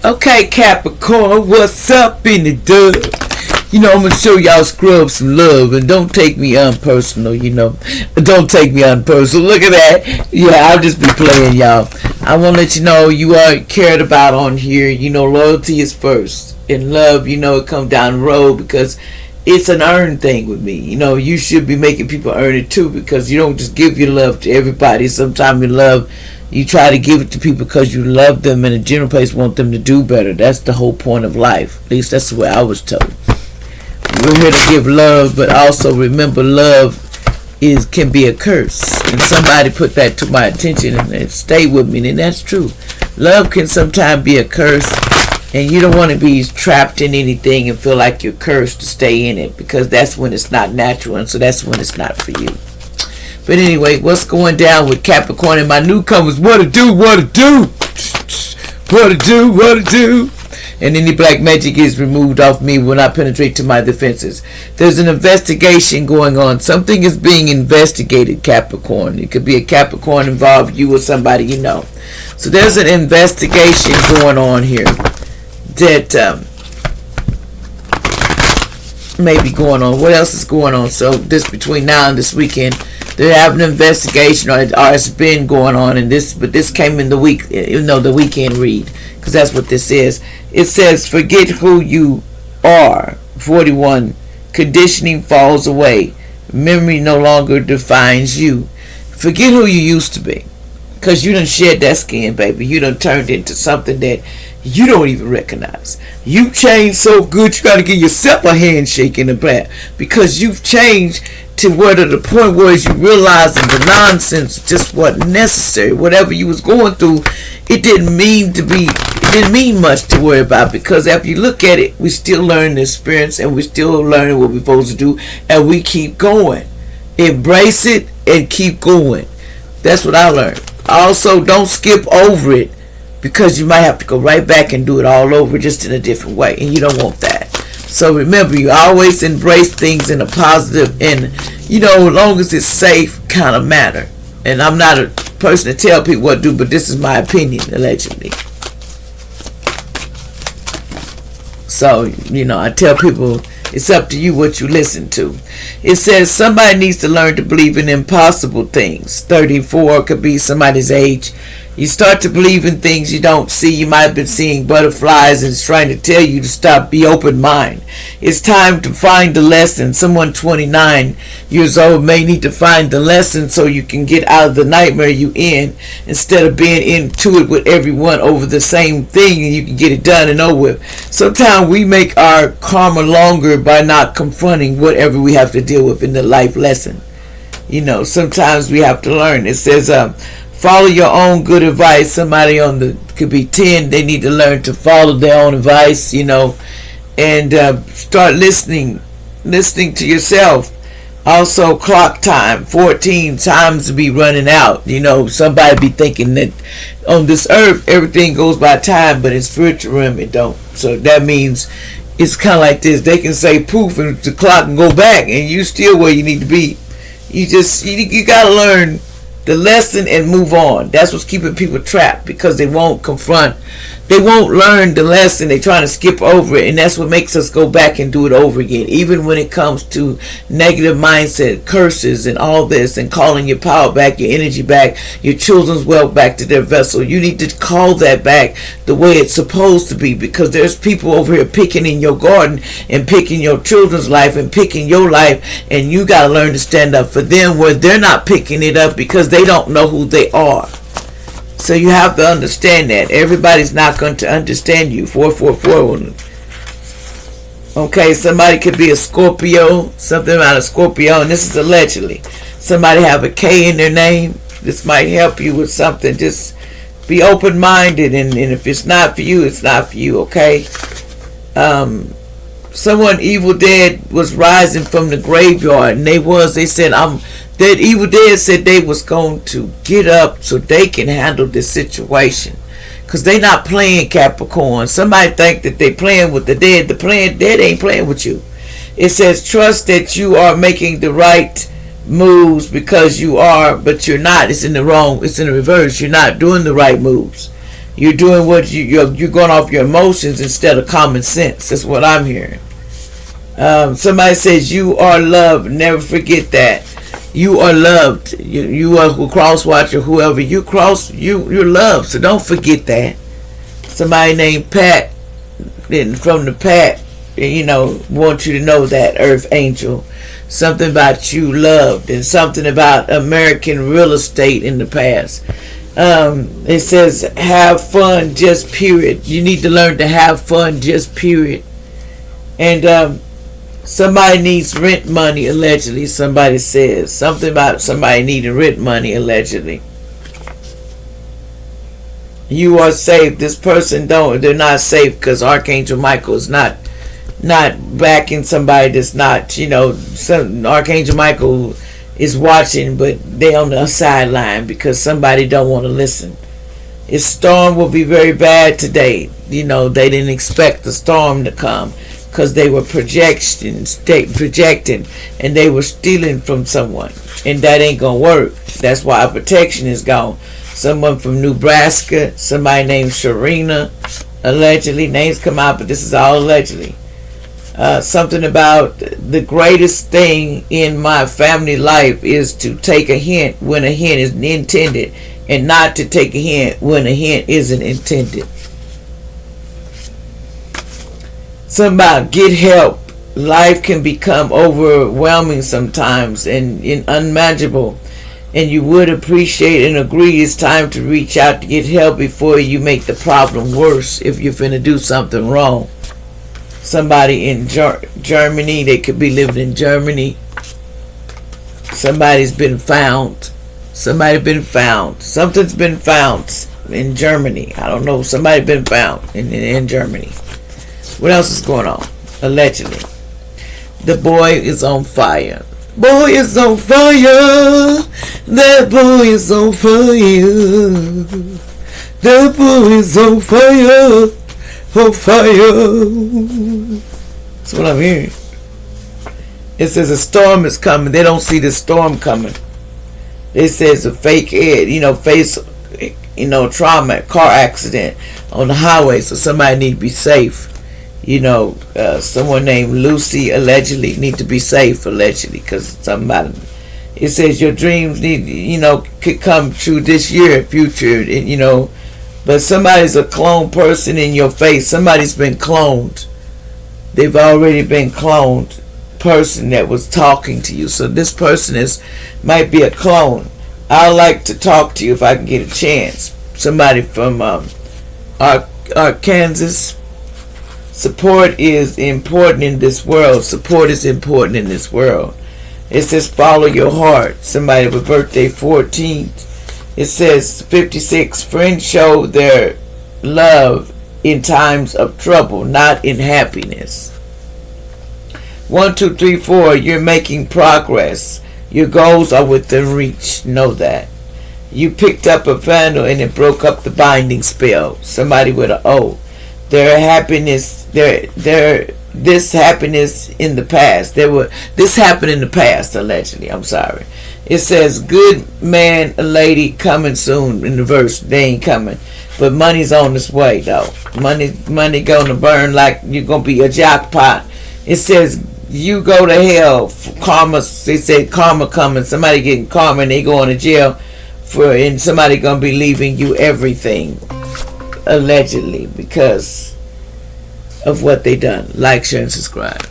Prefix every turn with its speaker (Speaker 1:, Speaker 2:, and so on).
Speaker 1: Okay, Capricorn, what's up in the dub? I'm gonna show y'all scrub some love, and don't take me unpersonal, Don't take me unpersonal. Look at that. Yeah, I'll just be playing, y'all. I wanna let you know you are cared about on here. Loyalty is first. And love, it comes down the road because it's an earned thing with me. You should be making people earn it too, because you don't just give your love to everybody. Sometimes your love, you try to give it to people because you love them and in a general place want them to do better. That's the whole point of life. At least that's the way I was told. We're here to give love, but also remember love can be a curse. And somebody put that to my attention and it stayed with me, and that's true. Love can sometimes be a curse, and you don't want to be trapped in anything and feel like you're cursed to stay in it, because that's when it's not natural, and so that's when it's not for you. But anyway, what's going down with Capricorn and my newcomers? What to do? And any black magic is removed off me when I penetrate to my defenses. There's an investigation going on. Something is being investigated, Capricorn. It could be a Capricorn involved, you or somebody you know. So there's an investigation going on here that may be going on. What else is going on? So this between now and this weekend, they're having an investigation, or it's been going on, but this came in the week, the weekend read, because that's what this is. It says, forget who you are. 41. Conditioning falls away. Memory no longer defines you. Forget who you used to be, because you done shed that skin, baby. You done turned into something that you don't even recognize. You changed so good, you got to give yourself a handshake in the back, because you've changed to where to the point where you realize that the nonsense just wasn't necessary. Whatever you was going through, it didn't mean much to worry about, because after you look at it, we still learn the experience, and we're still learning what we're supposed to do, and we keep going. Embrace it and keep going. That's what I learned. Also, don't skip over it, because you might have to go right back and do it all over, just in a different way, and you don't want that. So remember, you always embrace things in a positive and, as long as it's safe kind of manner. And I'm not a person to tell people what to do, but this is my opinion, allegedly. So, I tell people it's up to you what you listen to. It says somebody needs to learn to believe in impossible things. 34 could be somebody's age. You start to believe in things you don't see. You might have been seeing butterflies, and it's trying to tell you to stop. Be open mind. It's time to find the lesson. Someone 29 years old may need to find the lesson so you can get out of the nightmare you in, instead of being into it with everyone over the same thing, and you can get it done and over with. Sometimes we make our karma longer by not confronting whatever we have to deal with in the life lesson. Sometimes we have to learn. It says, follow your own good advice. Somebody could be 10. They need to learn to follow their own advice, and start listening to yourself. Also, clock time, 14 times to be running out. Somebody be thinking that on this earth, everything goes by time, but in spiritual realm, it don't. So that means it's kind of like this. They can say poof, and the clock can go back, and you still where you need to be. You got to learn the lesson and move on. That's what's keeping people trapped, because they won't confront. They won't learn the lesson. They're trying to skip over it, and that's what makes us go back and do it over again. Even when it comes to negative mindset, curses, and all this, and calling your power back, your energy back, your children's wealth back to their vessel. You need to call that back the way it's supposed to be, because there's people over here picking in your garden and picking your children's life and picking your life, and you got to learn to stand up for them where they're not picking it up because they don't know who they are. So you have to understand that. Everybody's not going to understand you. 444. Okay, somebody could be a Scorpio, something about a Scorpio, and this is allegedly. Somebody have a K in their name. This might help you with something. Just be open-minded, and if it's not for you, it's not for you, okay? Someone evil dead was rising from the graveyard, and they said, that evil dead said they was going to get up so they can handle this situation, because they not playing, Capricorn. Somebody think that they playing with the dead. The dead ain't playing with you. It says trust that you are making the right moves, because you are, but you're not. It's in the reverse. You're not doing the right moves. You're doing what you're going off your emotions instead of common sense. That's what I'm hearing. Somebody says you are loved. Never forget that. You are loved. You are who cross watcher, whoever you're loved. So don't forget that. Somebody named Pat, from the Pat, want you to know that, Earth Angel. Something about you loved, and something about American real estate in the past. It says have fun, just period. You need to learn to have fun, just period. And somebody needs rent money, allegedly. Somebody says something about somebody needing rent money, allegedly. You are safe. This person they're not safe because Archangel Michael is not backing somebody that's not, Archangel Michael is watching, but they on the sideline because somebody don't want to listen. This storm will be very bad today. They didn't expect the storm to come because they were projecting, and they were stealing from someone, and that ain't gonna work. That's why our protection is gone. Someone from Nebraska, somebody named Sharina, allegedly. Names come out, but this is all allegedly. Something about the greatest thing in my family life is to take a hint when a hint is intended, and not to take a hint when a hint isn't intended. Something about get help. Life can become overwhelming sometimes and unmanageable, and you would appreciate and agree it's time to reach out to get help before you make the problem worse if you're finna do something wrong. Somebody in Germany, they could be living in Germany. Somebody's been found. Something's been found in Germany. I don't know. Somebody been found in Germany. What else is going on? Allegedly. The boy is on fire. Boy is on fire. That boy is on fire. That boy is on fire. On fire. That's what I'm hearing. It says a storm is coming. They don't see the storm coming. It says a fake head, face, trauma, car accident on the highway. So somebody need to be safe. Someone named Lucy allegedly need to be safe, allegedly, because somebody. It says your dreams could come true this year, future, but somebody's a clone person in your face. Somebody's been cloned. They've already been cloned person that was talking to you. So this person might be a clone. I'd like to talk to you if I can get a chance. Somebody from Arkansas. Support is important in this world. Support is important in this world. It says follow your heart. Somebody with birthday 14th. It says 56. Friends show their love in times of trouble, not in happiness. 1, 2, 3, 4. You're making progress. Your goals are within reach. Know that. You picked up a vandal and it broke up the binding spell. Somebody with an O. This happiness in the past. This happened in the past, allegedly. I'm sorry. It says good man, a lady coming soon in the verse. They ain't coming. But money's on its way though. Money gonna burn like you're gonna be a jackpot. It says you go to hell. Karma, they say karma coming. Somebody getting karma and they going to jail and somebody gonna be leaving you everything. Allegedly, because of what they done. Like, share, and subscribe.